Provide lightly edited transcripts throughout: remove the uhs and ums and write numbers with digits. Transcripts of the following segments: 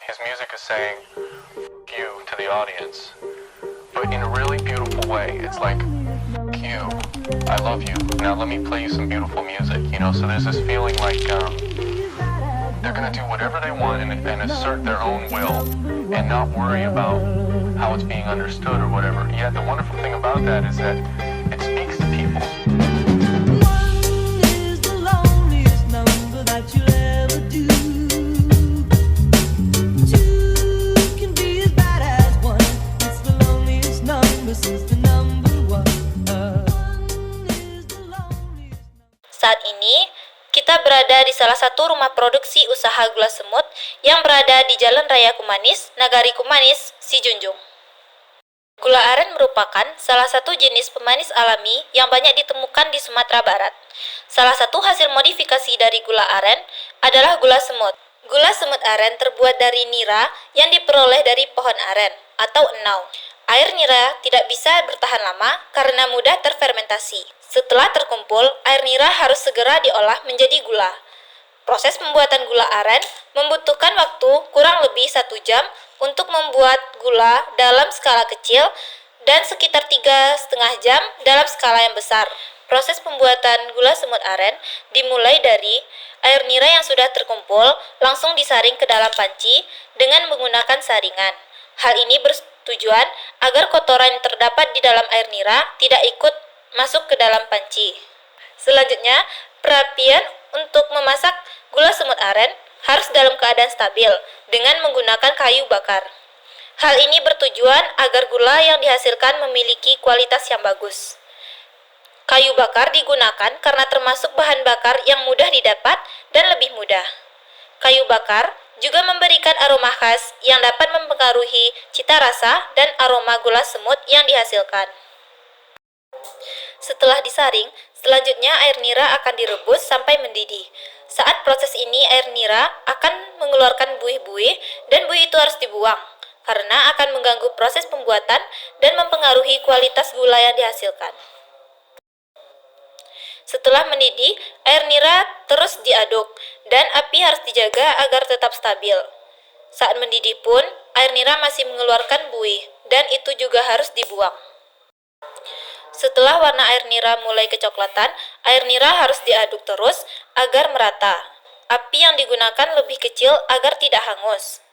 His music is saying you to the audience, but in a really beautiful way. It's like, you, I love you. Now let me play you some beautiful music, So there's this feeling like they're gonna do whatever they want and assert their own will and not worry about how it's being understood or whatever. Yet the wonderful thing about that is that it speaks to people. Saat ini, kita berada di salah satu rumah produksi usaha gula semut yang berada di Jalan Raya Kumanis, Nagari Kumanis, Sijunjung. Gula aren merupakan salah satu jenis pemanis alami yang banyak ditemukan di Sumatera Barat. Salah satu hasil modifikasi dari gula aren adalah gula semut. Gula semut aren terbuat dari nira yang diperoleh dari pohon aren atau enau. Air nira tidak bisa bertahan lama karena mudah terfermentasi. Setelah terkumpul, air nira harus segera diolah menjadi gula. Proses pembuatan gula aren membutuhkan waktu kurang lebih 1 jam untuk membuat gula dalam skala kecil dan sekitar 3,5 jam dalam skala yang besar. Proses pembuatan gula semut aren dimulai dari air nira yang sudah terkumpul langsung disaring ke dalam panci dengan menggunakan saringan. Hal ini bertujuan agar kotoran yang terdapat di dalam air nira tidak ikut masuk ke dalam panci. Selanjutnya, perapian untuk memasak gula semut aren harus dalam keadaan stabil dengan menggunakan kayu bakar. Hal ini bertujuan agar gula yang dihasilkan memiliki kualitas yang bagus. Kayu bakar digunakan karena termasuk bahan bakar yang mudah didapat dan lebih mudah. Kayu bakar juga memberikan aroma khas yang dapat mempengaruhi cita rasa dan aroma gula semut yang dihasilkan. Setelah disaring, selanjutnya air nira akan direbus sampai mendidih. Saat proses ini air nira akan mengeluarkan buih-buih dan buih itu harus dibuang karena akan mengganggu proses pembuatan dan mempengaruhi kualitas gula yang dihasilkan. Setelah mendidih, air nira terus diaduk dan api harus dijaga agar tetap stabil. Saat mendidih pun, air nira masih mengeluarkan buih dan itu juga harus dibuang. Setelah warna air nira mulai kecoklatan, air nira harus diaduk terus agar merata. Api yang digunakan lebih kecil agar tidak hangus.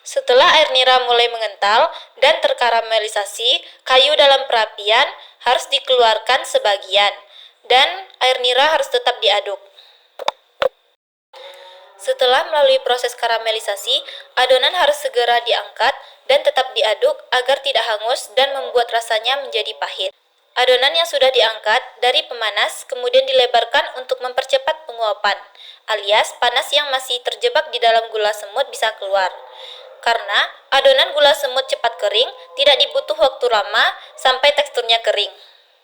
Setelah air nira mulai mengental dan terkaramelisasi, kayu dalam perapian harus dikeluarkan sebagian dan air nira harus tetap diaduk. Setelah melalui proses karamelisasi, adonan harus segera diangkat dan tetap diaduk agar tidak hangus dan membuat rasanya menjadi pahit. Adonan yang sudah diangkat dari pemanas kemudian dilebarkan untuk mempercepat penguapan, alias panas yang masih terjebak di dalam gula semut bisa keluar. Karena adonan gula semut cepat kering, tidak dibutuh waktu lama sampai teksturnya kering.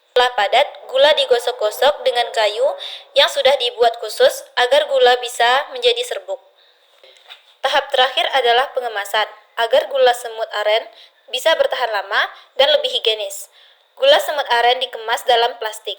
Setelah padat, gula digosok-gosok dengan kayu yang sudah dibuat khusus agar gula bisa menjadi serbuk. Tahap terakhir adalah pengemasan, agar gula semut aren bisa bertahan lama dan lebih higienis. Gula semut aren dikemas dalam plastik.